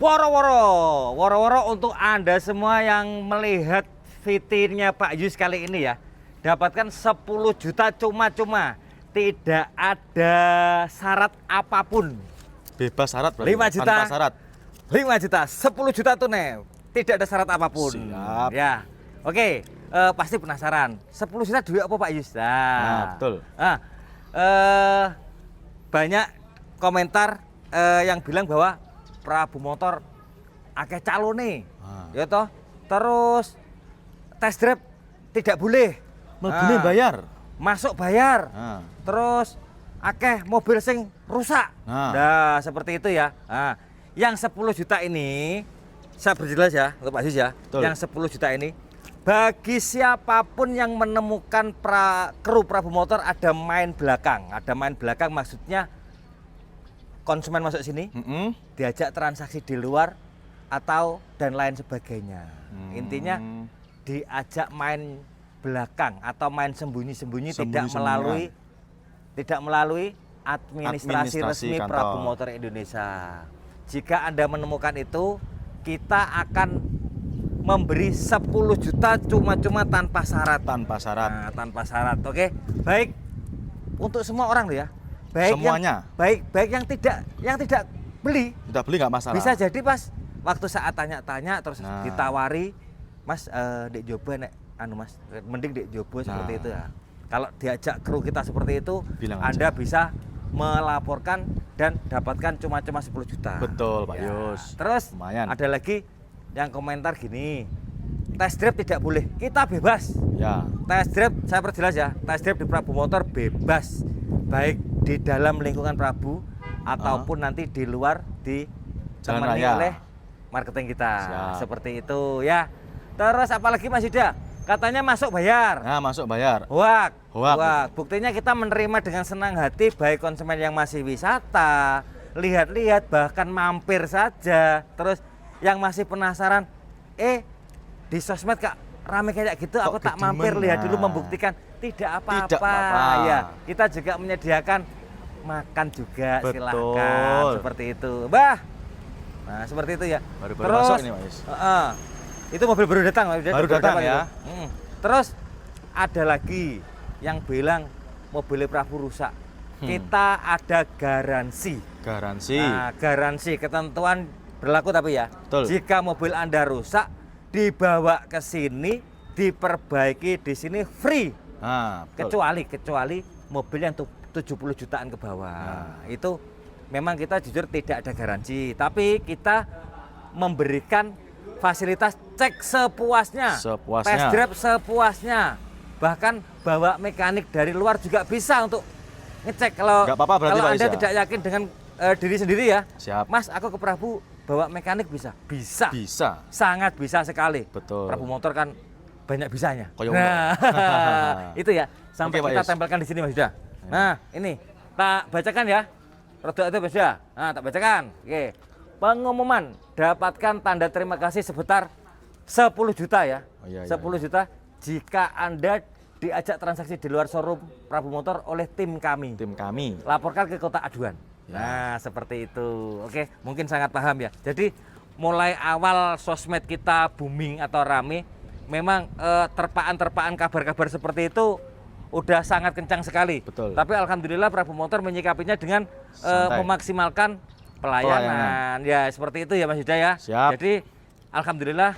Woro-woro untuk Anda semua yang melihat VT-nya Pak Yus kali ini ya, dapatkan 10 juta cuma-cuma, tidak ada syarat apapun. Bebas syarat berarti. 5 juta. Tanpa syarat. 5 juta, 10 juta tunai, tidak ada syarat apapun. Siap. Ya, oke. Pasti penasaran. 10 juta duit apa Pak Yus? Nah, betul. Banyak komentar yang bilang bahwa Prabu Motor akeh calone, ya toh. Terus test drive tidak boleh. Boleh bayar. Masuk bayar. Terus akeh mobil sing rusak. Nah, seperti itu ya. Nah, yang 10 juta ini saya berjelas ya untuk Pak Sis ya. Betul. Yang 10 juta ini bagi siapapun yang menemukan kru Prabu Motor ada main belakang. Ada main belakang maksudnya konsumen masuk sini, diajak transaksi di luar atau dan lain sebagainya. Intinya diajak main belakang atau main sembunyi-sembunyi, tidak melalui administrasi resmi kantor Prabu Motor Indonesia. Jika Anda menemukan itu, kita akan memberi 10 juta cuma-cuma tanpa syarat. Tanpa syarat. Nah, tanpa syarat. Oke. Baik untuk semua orang loh ya. Baik semuanya. Baik yang tidak beli. Tidak beli nggak masalah. Bisa jadi pas waktu saat tanya-tanya terus ditawari, Mas dek coba nek Mas, mending dek coba seperti itu ya. Kalau diajak kru kita seperti itu, bilang Anda aja. bisa melaporkan dan dapatkan cuma-cuma 10 juta. Betul Pak Ya. Yus. Terus lumayan. ada lagi yang komentar gini, test drive tidak boleh, kita bebas. Ya. Test drive, saya perjelas ya, test drive di Prabu Motor bebas, baik di dalam lingkungan Prabu ataupun nanti di luar Jalan ditemani raya oleh marketing kita. Siap. Seperti itu ya. Terus apalagi Mas Yuda? Katanya masuk bayar. Nah, masuk bayar. Wah, Hoak. buktinya kita menerima dengan senang hati baik konsumen yang masih wisata, lihat-lihat bahkan mampir saja. Terus yang masih penasaran, di sosmed Kak rame kayak gitu, aku tak mampir lihat dulu membuktikan. Tidak apa-apa. Ya, kita juga menyediakan makan juga. Betul. Silahkan seperti itu, Bah. Nah, seperti itu ya. Baru Terus masuk ini, Mas. itu mobil baru datang, baru datang ya. Terus ada lagi yang bilang mobil Prabu rusak. Kita ada garansi. Nah, garansi ketentuan berlaku tapi ya. Betul. Jika mobil Anda rusak, dibawa ke sini, diperbaiki di sini free. Kecuali mobil yang 70 jutaan ke bawah. Itu memang kita jujur tidak ada garansi, tapi kita memberikan fasilitas cek sepuasnya. Test drive sepuasnya. Bahkan bawa mekanik dari luar juga bisa untuk ngecek. Kalau Anda tidak yakin dengan diri sendiri ya. Siap. Mas, aku ke Prabu bawa mekanik bisa? Bisa. Sangat bisa sekali. Betul. Prabu Motor kan banyak bisanya. Itu ya. Sampai kita tempelkan di sini Mas Yuda. Nah, ini tak bacakan ya. Produk itu Mas Yuda. Nah, tak bacakan. Oke. Pengumuman dapatkan tanda terima kasih sebesar 10 juta ya. 10 juta jika Anda diajak transaksi di luar showroom Prabu Motor oleh tim kami. Laporkan ke kota aduan. Nah, seperti itu. Oke, mungkin sangat paham ya. Jadi mulai awal sosmed kita booming atau rame, memang terpaan-terpaan kabar-kabar seperti itu udah sangat kencang sekali. Betul. Tapi alhamdulillah Prabu Motor menyikapinya dengan memaksimalkan pelayanan. Ya, seperti itu ya Mas Yuda ya. Siap. Jadi alhamdulillah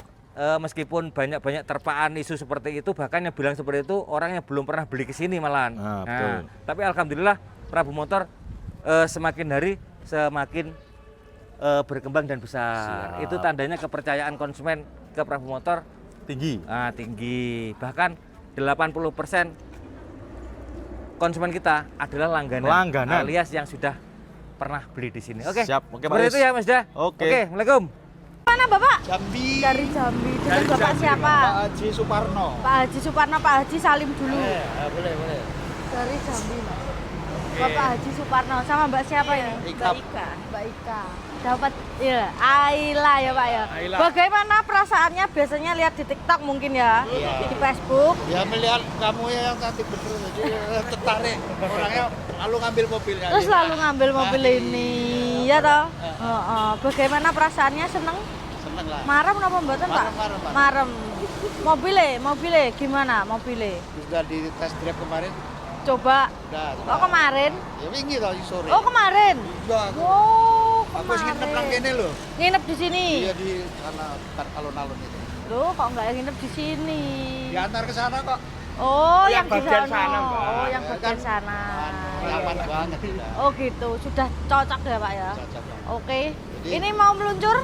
meskipun banyak-banyak terpaan isu seperti itu, bahkan yang bilang seperti itu orang yang belum pernah beli ke sini malahan. Betul. Tapi alhamdulillah Prabu Motor semakin hari semakin berkembang dan besar. Siap. Itu tandanya kepercayaan konsumen ke Prabu Motor tinggi. Tinggi. Bahkan 80% konsumen kita adalah langganan. Alias yang sudah pernah beli di sini. Oke. Siap. Oke, seperti itu ya Mas Yuda. Oke. Assalamualaikum. Mana Bapak? Jambi. Dari Jambi. Dengan Bapak siapa? Pak Haji Suparno. Pak Haji Suparno, Pak Haji Salim dulu. Boleh. Dari Jambi. Bapak Haji Suparno sama Mbak siapa ini? Ika. Mbak Ika. Dapat Aila ya Pak ya. Aila. Bagaimana perasaannya biasanya lihat di TikTok mungkin ya? Di Facebook. Ya melihat kamu yang cantik bener jadi tertarik. Orangnya lalu ngambil mobilnya. Terus lalu ngambil mobil ini. sini ya toh. Bagaimana perasaannya, seneng? Seneng lah. Marem napa mboten, Pak? Marem. Mobile gimana mobile? Sudah di test drive kemarin. Coba. Sudah. Oh kemarin? Ya wingi toh sore. Oh kemarin. Iya, aku. Oh Aku sing nginep nang kemarin. kene lho. Nginep di sini. Iya di sana dekat alun-alun itu. Loh, kok nggak nginep di sini? Diantar ke sana kok. Oh, yang di bagian sana. sana, Mbak. Oh, yang Ya bagian kan, sana. Nyaman banget kita. Oh gitu, sudah cocok ya Pak ya? Cocok banget. Oke. Jadi- Ini mau meluncur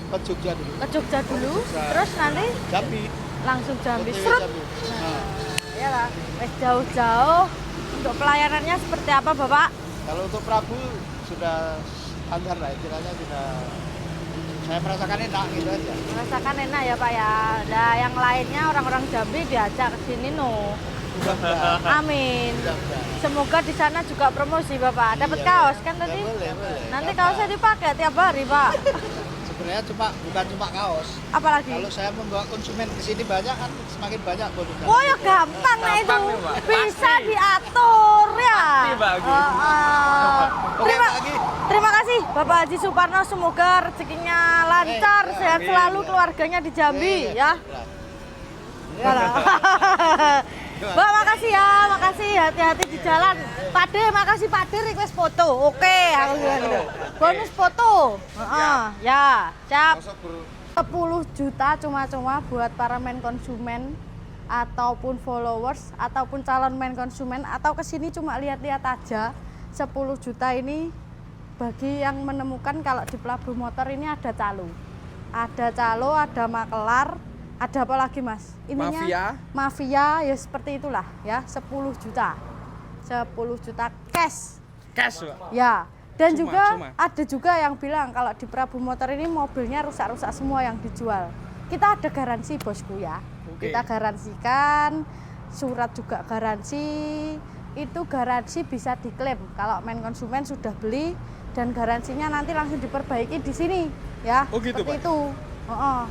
Ke Jogja dulu. ke Jogja dulu, Jogja. terus nanti Jambi. langsung Jambi. OTW Serut. Jambi. Nah, Ya lah, wes jauh-jauh. Untuk pelayanannya seperti apa Bapak? kalau untuk Prabu sudah standar lah, istilahnya sudah saya merasakan enak gitu aja. Merasakan enak ya Pak ya. Nah, yang lainnya orang-orang Jambi diajak ke sini no. Mudah-mudahan. Amin. Mudah-mudahan. Semoga di sana juga promosi Bapak. Dapat Iya, kaos boleh. kan Ya, tadi? boleh, boleh. Nanti Dapat. kaosnya dipakai tiap hari Pak. Sebenarnya bukan cuma kaos. Apalagi? Kalau saya membawa konsumen ke sini banyak kan semakin banyak bonusnya. Oh ya gampang nah itu, Gampang nih, Mbak. bisa diatur ya. Pasti, Mbak, gitu. Terima, Oke, lagi. terima kasih Bapak Haji Suparno, semoga rezekinya lancar, ya, sehat amin, selalu ya. keluarganya di Jambi ya. Nah, Iyalah. Mbak makasih ya, makasih hati-hati di jalan. Pade, makasih Pade request foto. Oke, aku bilang gitu. Bonus foto. Ya, siap. 10 juta cuma-cuma buat para main konsumen ataupun followers ataupun calon main konsumen atau kesini cuma lihat-lihat aja. 10 juta ini bagi yang menemukan kalau di pelabuhan motor ini ada calo. Ada calo, ada makelar, ada apa lagi Mas? Mafia ya seperti itulah ya, 10 juta. 10 juta cash. Cash, Pak. Ya, dan juga Cuma. ada juga yang bilang kalau di Prabu Motor ini mobilnya rusak-rusak semua yang dijual. Kita ada garansi bosku ya. Oke. Kita garansikan, surat juga garansi. Itu garansi bisa diklaim kalau main konsumen sudah beli dan garansinya nanti langsung diperbaiki di sini ya. Oh gitu, seperti Pak? itu.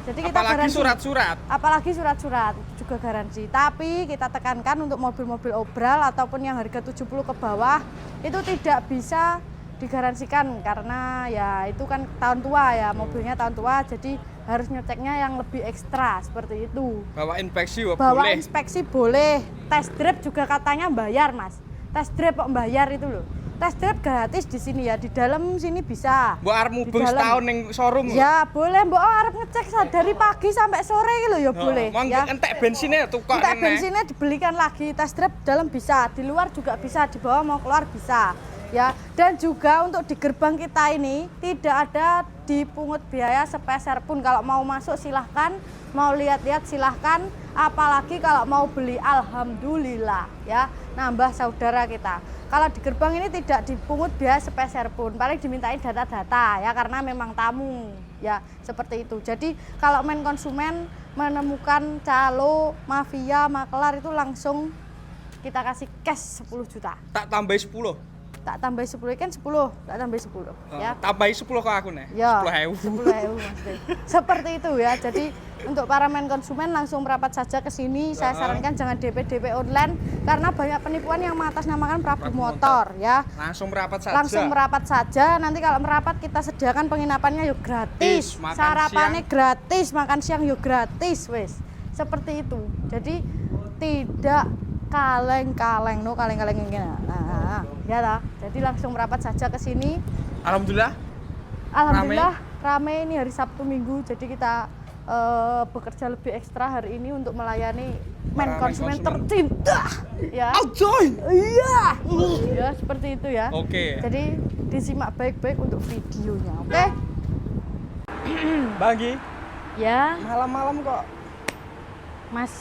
Jadi kita Apalagi garansi. surat-surat. Apalagi surat-surat itu juga garansi. Tapi kita tekankan untuk mobil-mobil obral ataupun yang harga 70 ke bawah itu tidak bisa digaransikan karena ya itu kan tahun tua ya, mobilnya tahun tua jadi harus ngeceknya yang lebih ekstra seperti itu. Bawa inspeksi, Pak, Bawa boleh. inspeksi boleh, test drive juga katanya bayar Mas. Test drive kok bayar itu loh. Test drive gratis di sini ya, di dalam sini bisa. Mbok arep mubeng Di dalam. setahun ning showroom. Ya boleh, mbok arep ngecek dari pagi sampai sore gitu ya boleh. Monggo Ya. entek bensinnya tukok Entek nene. bensinnya dibelikan lagi, test drive dalam bisa, di luar juga bisa, di bawah mau keluar bisa. Ya, dan juga untuk di gerbang kita ini tidak ada dipungut biaya sepeser pun. Kalau mau masuk silahkan, mau lihat-lihat silahkan, apalagi kalau mau beli alhamdulillah ya, nambah saudara kita. Kalau di gerbang ini tidak dipungut biaya sepeser pun, paling dimintain data-data ya karena memang tamu ya seperti itu. Jadi kalau main konsumen menemukan calo, mafia, makelar itu langsung kita kasih cash 10 juta. Tak tambahi 10. Tak tambah 10 kan 10, tak tambah 10 ya. Tambahi 10 ke aku nih. Ya, 10.000. 10.000 maksudnya. Seperti itu ya. Jadi untuk para main konsumen langsung merapat saja ke sini. Saya sarankan jangan DP online karena banyak penipuan yang mengatasnamakan Prabu Motor ya. Langsung merapat saja. Langsung merapat saja. Nanti kalau merapat kita sediakan penginapannya yuk gratis. Makan Sarapannya siang. gratis, makan siang yuk gratis wes. Seperti itu. Jadi tidak kaleng-kaleng no kaleng-kaleng ini. Nah, ya lah. Jadi langsung merapat saja ke sini. Alhamdulillah. Alhamdulillah rame ini hari Sabtu Minggu. Jadi kita bekerja lebih ekstra hari ini untuk melayani main Para konsumen konsumen. tercinta. Ya. Aljoy. Iya. Ya, seperti itu ya. Oke. Jadi disimak baik-baik untuk videonya, oke? Bagi Ya, malam-malam kok. Mas,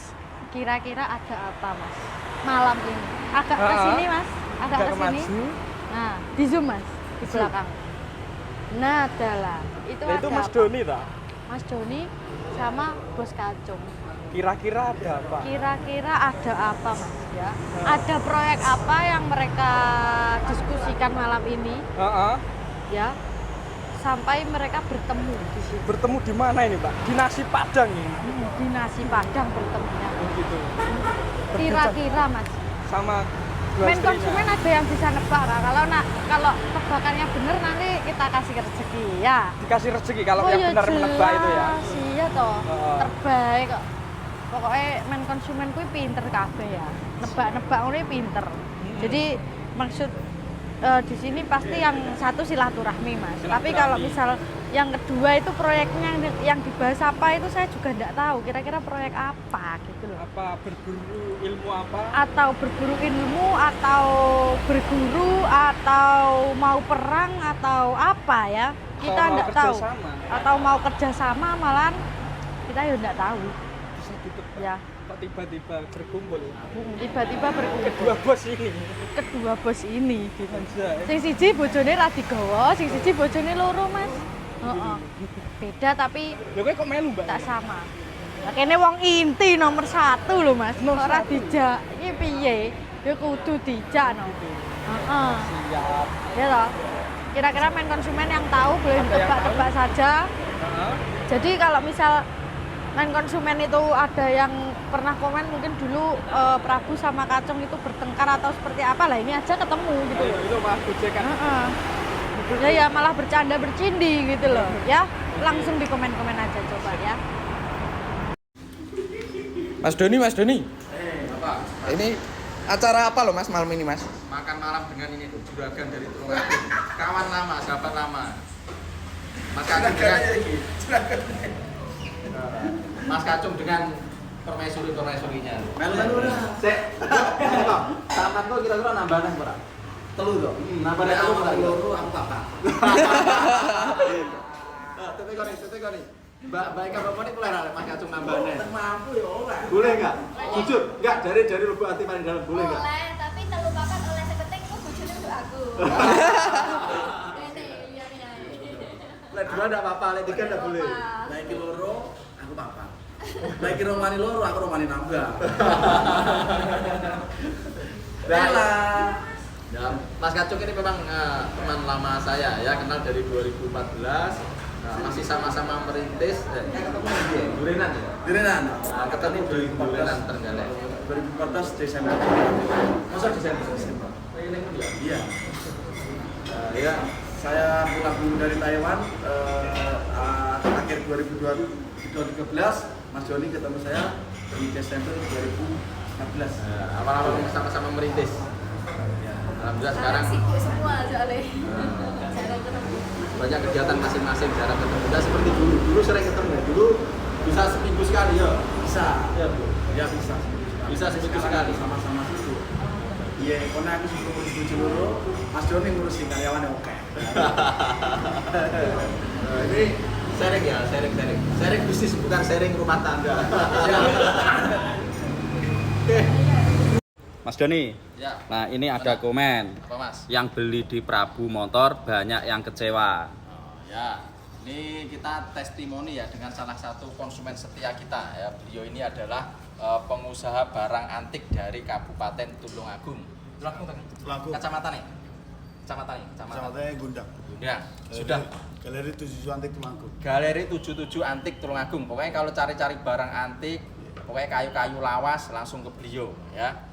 kira-kira ada apa, Mas? Malam ini. Agak ke Ah. sini, Mas. Agak ke sini. maju. Nah, di zoom, Mas, di belakang. Nah, adalah itu Nah, ada itu Mas apa? Doni ta? Mas Doni sama Bos Kacung. Kira-kira ada apa? Kira-kira ada apa, Mas? Ya. Ada proyek apa yang mereka diskusikan malam ini? Heeh. Ya. Sampai mereka bertemu di sini. Bertemu di mana ini, Pak? Di nasi Padang ini. Di nasi Padang bertemunya. Oh, gitu. Kira-kira Mas, Sama main konsumen ada yang bisa nebak Kak. Kalau tebakannya bener nanti kita kasih rezeki ya. Dikasih rezeki kalau yang benar menebak itu ya. Iya toh, terbaik kok. Pokoknya main konsumen kuwi pinter kabeh ya. Nebak-nebak ngono pinter. Jadi maksud di sini pasti yang satu silaturahmi Mas. Tapi kalau misal yang kedua itu proyeknya yang dibahas apa itu saya juga enggak tahu. Kira-kira proyek apa gitu loh. Apa berburu ilmu apa? Atau berburu ilmu atau berguru atau mau perang atau apa ya? Kita enggak tahu. Atau mau kerjasama malahan kita ya enggak tahu. Bisa gitu. Ya. Kok tiba-tiba berkumpul? Tiba-tiba berkumpul. Kedua bos ini gitu. Sing siji bojone ra digawa, sing siji bojone loro, Mas. Heeh. Beda tapi lho kowe kok melu, Mbak? Tak sama. Lah kene wong inti nomor 1 lho, Mas. Ora dijak. Iki piye? Ya kudu dijak no. Heeh. Siap. Ya toh. Kira-kira main konsumen yang tahu boleh tebak-tebak saja. Jadi kalau misal main konsumen itu ada yang pernah komen mungkin dulu Prabu sama Kacung itu bertengkar atau seperti apa lah ini aja ketemu gitu loh. Itu Mas gojekan. Ya malah bercanda bercindi gitu loh ya. Langsung di komen-komen aja coba ya. Mas Doni. Apa? Ini acara apa loh Mas malam ini Mas? Makan malam dengan ini tuh, juragan dari Tulungagung. Kawan lama, sahabat lama. Mas Kacung dengan Mas Kacung dengan permaisuri-permaisurinya. Melu dah. Sik. Sampan kok kira-kira nambah nang ora? Telu to. Nambah nang telu ora? Loro aku kakak. Tete koni. Mbak Ika bapak ini boleh Mas Kacung nambahnya? Mampu ya ora. Boleh enggak? Jujur, enggak dari lubuk hati paling dalam boleh enggak? Boleh, tapi telu papat oleh seketing itu bojone untuk aku. Ini iya. Lek dua enggak apa-apa, lek tiga enggak boleh. Lek iki loro aku papa. Lek iki romani loro aku romani nambah. Ya, Mas Kacung ini memang teman lama saya ya, kenal dari 2014. Masih sama-sama merintis. Ketemu di Durenan ya? Durenan. Ketemu di Durenan Trenggalek. 2014 Desember. Masa Desember? Ini dia. Iya. Ya, saya pulang dulu dari Taiwan akhir 2013 Mas Joni ketemu saya di Desember 2014. Awal-awal sama-sama merintis. Alhamdulillah sekarang sibuk semua soalnya. Jarang ketemu. Banyak kegiatan masing-masing, jarang ketemu. Tidak seperti dulu. Dulu sering ketemu. Dulu bisa seminggu sekali ya. Bisa. Ya, Bu. Ya bisa. Bisa seminggu sekali. Sama-sama sibuk. Iya, karena aku sibuk di Joloro, Mas Joni ngurusin karyawannya oke. Ini sharing ya, sharing. Sharing bisnis bukan sharing rumah tangga. Oke. Mas Doni. Ya. Nah, ini ada komen. Apa, Mas? Yang beli di Prabu Motor banyak yang kecewa. Ya, ini kita testimoni ya dengan salah satu konsumen setia kita ya. Beliau ini adalah pengusaha barang antik dari Kabupaten Tulungagung. Tulungagung. Kecamatan nih. Kecamatannya Gundang. Ya, sudah. Galeri 77 Antik Tulungagung. Galeri 77 Antik Tulungagung. Pokoknya kalau cari-cari barang antik, pokoknya kayu-kayu lawas langsung ke beliau ya.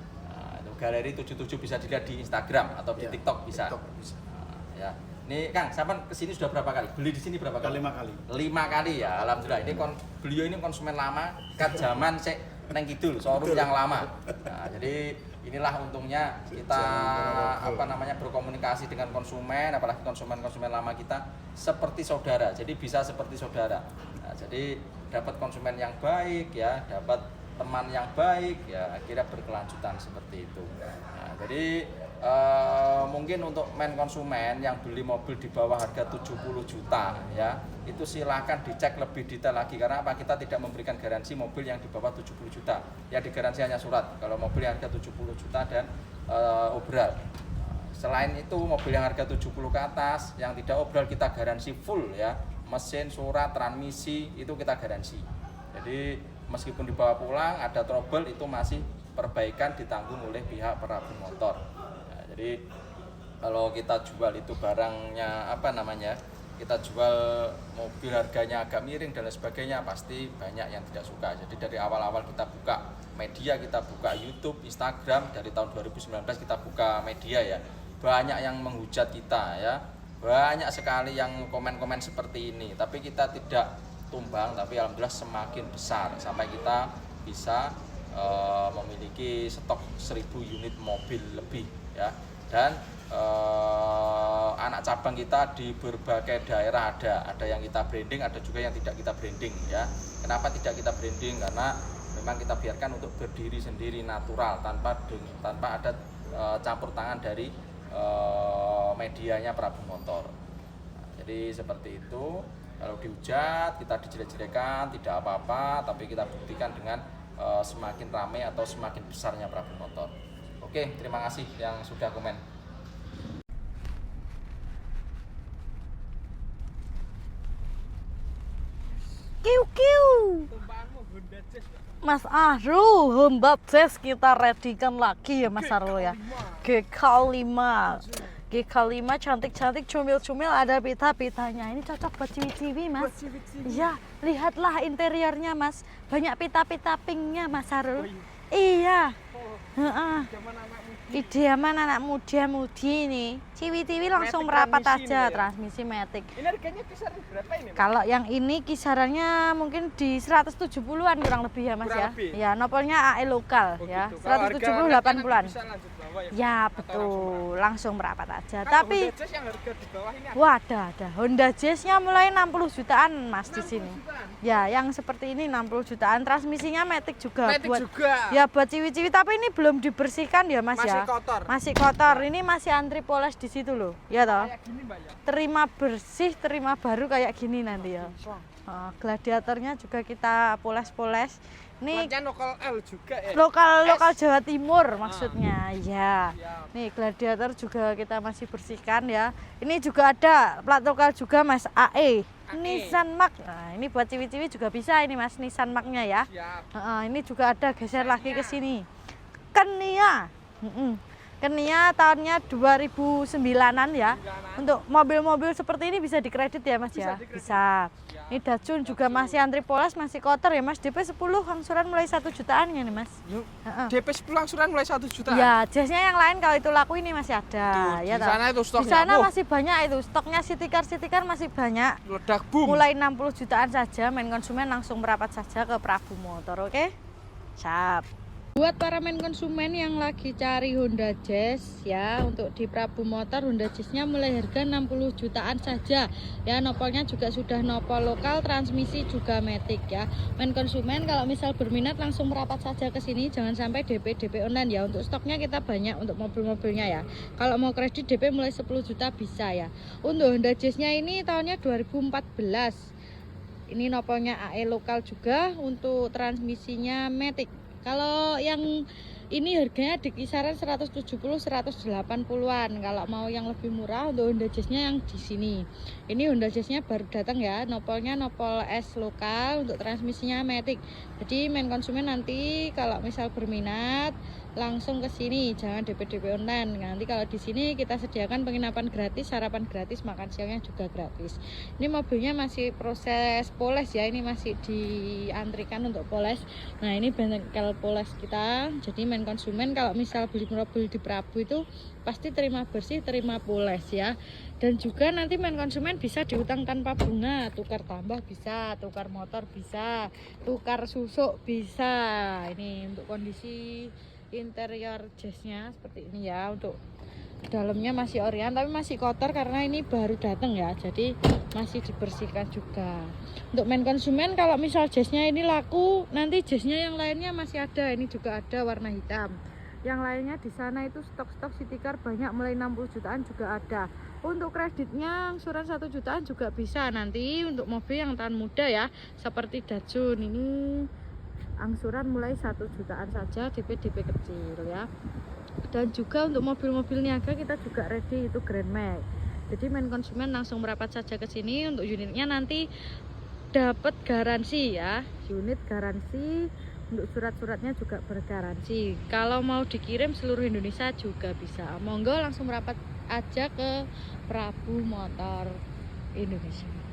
Galeri 77 bisa dilihat di Instagram atau di TikTok bisa. Ya. Ini Kang, sampean kesini sudah berapa kali? Beli di sini berapa kali? 5 kali. 5 kali ya, alhamdulillah. Ini beliau ini konsumen lama, kat zaman sik neng kidul, showroom yang lama. Nah, jadi inilah untungnya kita berkomunikasi dengan konsumen, apalagi konsumen lama kita seperti saudara. Jadi bisa seperti saudara. Nah, jadi dapat konsumen yang baik ya, dapat teman yang baik ya, akhirnya berkelanjutan seperti itu. Nah, jadi mungkin untuk main konsumen yang beli mobil di bawah harga 70 juta ya, itu silahkan dicek lebih detail lagi karena apa, kita tidak memberikan garansi mobil yang di bawah 70 juta ya, digaransi hanya surat kalau mobil yang harga 70 juta dan obral. Selain itu mobil yang harga 70 ke atas yang tidak obral kita garansi full ya, mesin, surat, transmisi itu kita garansi. Jadi meskipun dibawa pulang ada trouble itu masih perbaikan ditanggung oleh pihak Prabu Motor. Nah, jadi kalau kita jual itu barangnya kita jual mobil harganya agak miring dan lain sebagainya, pasti banyak yang tidak suka. Jadi dari awal-awal kita buka media, kita buka YouTube, Instagram, dari tahun 2019 kita buka media ya, banyak yang menghujat kita ya, banyak sekali yang komen-komen seperti ini, tapi kita tidak tumbang, tapi alhamdulillah semakin besar sampai kita bisa memiliki stok 1000 unit mobil lebih ya. Dan anak cabang kita di berbagai daerah ada yang kita branding, ada juga yang tidak kita branding ya. Kenapa tidak kita branding? Karena memang kita biarkan untuk berdiri sendiri natural tanpa ada campur tangan dari medianya Prabu Motor. Nah, jadi seperti itu. Kalau dihujat, kita dijelek-jelekan, tidak apa-apa, tapi kita buktikan dengan semakin ramai atau semakin besarnya Prabu Motor. Oke, terima kasih yang sudah komen. Kiu. Mas Ahru, Honda Jazz kita readykan lagi ya Mas Ahru ya. GK5 cantik-cantik, cumil-cumil, ada pita-pitanya. Ini cocok buat ciwi-ciwi Mas. Iya, lihatlah interiornya Mas. Banyak pita-pita pinknya Mas Ahru. Iya. Idaman anak muda-mudi ini. Ciwi-ciwi langsung merapat aja, transmisi matic. Ini harganya kisaran berapa ini? Kalau yang ini kisarannya mungkin di 170-an kurang lebih ya Mas ya. Ya, nopolnya AE lokal ya. 170 80-an. Ya betul, langsung merapat aja. Tapi Honda Jazz yang harga di bawah ini wah, ada. Honda Jazz-nya mulai 60 jutaan Mas di sini. Ya, yang seperti ini 60 jutaan. Transmisinya matic juga. Ya buat ciwi-ciwi, tapi ini belum dibersihkan ya Mas ya. Masih kotor. Ini masih antri poles di situ loh. Ya toh? kayak gini Mbak ya. Terima bersih, terima baru kayak gini nanti ya. Gladiatornya juga kita poles-poles. Ini lokal L juga ya. lokal Jawa Timur maksudnya. Ya. Nih gladiator juga kita masih bersihkan ya. Ini juga ada plat lokal juga Mas AE. Nissan Mark. Nah, ini buat ciwi-ciwi juga bisa ini Mas, Nissan Mark-nya ya. Ini juga ada, geser lagi ke sini. Kenia. Kenia tahunnya 2009-an ya. Untuk mobil-mobil seperti ini bisa dikredit ya Mas ya? Bisa. Ini Datsun juga masih antri poles, masih kotor ya Mas. DP 10 angsuran mulai 1 jutaan ya nih Mas. DP 10 angsuran mulai 1 jutaan. Ya, jasnya yang lain kalau itu laku ini masih ada. Ya, di sana itu stoknya. Di sana masih banyak itu. Stoknya City Car masih banyak. Ledak boom. Mulai 60 jutaan saja, main konsumen langsung merapat saja ke Prabu Motor, oke? Siap. Buat para main konsumen yang lagi cari Honda Jazz ya, untuk di Prabu Motor Honda Jazz-nya mulai harga 60 jutaan saja ya. Nopolnya juga sudah nopol lokal, transmisi juga matic ya. Main konsumen kalau misal berminat langsung merapat saja ke sini, jangan sampai DP online ya. Untuk stoknya kita banyak untuk mobil-mobilnya ya. Kalau mau kredit DP mulai 10 juta bisa ya. Untuk Honda Jazz-nya ini tahunnya 2014. Ini nopolnya AE lokal juga, untuk transmisinya matic. Kalau yang ini harganya di kisaran 170-180-an. Kalau mau yang lebih murah untuk Honda Jazz-nya yang di sini. Ini Honda Jazz-nya baru datang ya. Nopolnya nopol S lokal, untuk transmisinya matic. Jadi main konsumen nanti kalau misal berminat langsung ke sini, jangan DP online. Nanti kalau di sini kita sediakan penginapan gratis, sarapan gratis, makan siangnya juga gratis. Ini mobilnya masih proses poles ya, ini masih diantrikan untuk poles. Nah, ini bengkel poles kita. Jadi main konsumen kalau misal beli mobil di Prabu itu pasti terima bersih, terima poles ya. Dan juga nanti main konsumen bisa diutang tanpa bunga, tukar tambah bisa, tukar motor bisa, tukar susuk bisa. Ini untuk kondisi interior Jazz-nya seperti ini ya. Untuk dalamnya masih orian tapi masih kotor karena ini baru datang ya, jadi masih dibersihkan juga. Untuk main konsumen kalau misal Jazz-nya ini laku, nanti Jazz-nya yang lainnya masih ada. Ini juga ada warna hitam. Yang lainnya di sana itu stok-stok City Car banyak, mulai 60 jutaan juga ada. Untuk kreditnya angsuran 1 jutaan juga bisa nanti untuk mobil yang tahun muda ya, seperti Datsun ini angsuran mulai 1 jutaan saja, DP kecil ya. Dan juga untuk mobil-mobil niaga kita juga ready, itu Grand Max. Jadi main konsumen langsung merapat saja ke sini. Untuk unitnya nanti dapat garansi ya, unit garansi. Untuk surat-suratnya juga bergaransi. Kalau mau dikirim seluruh Indonesia juga bisa. Monggo langsung merapat aja ke Prabu Motor. Indonesia.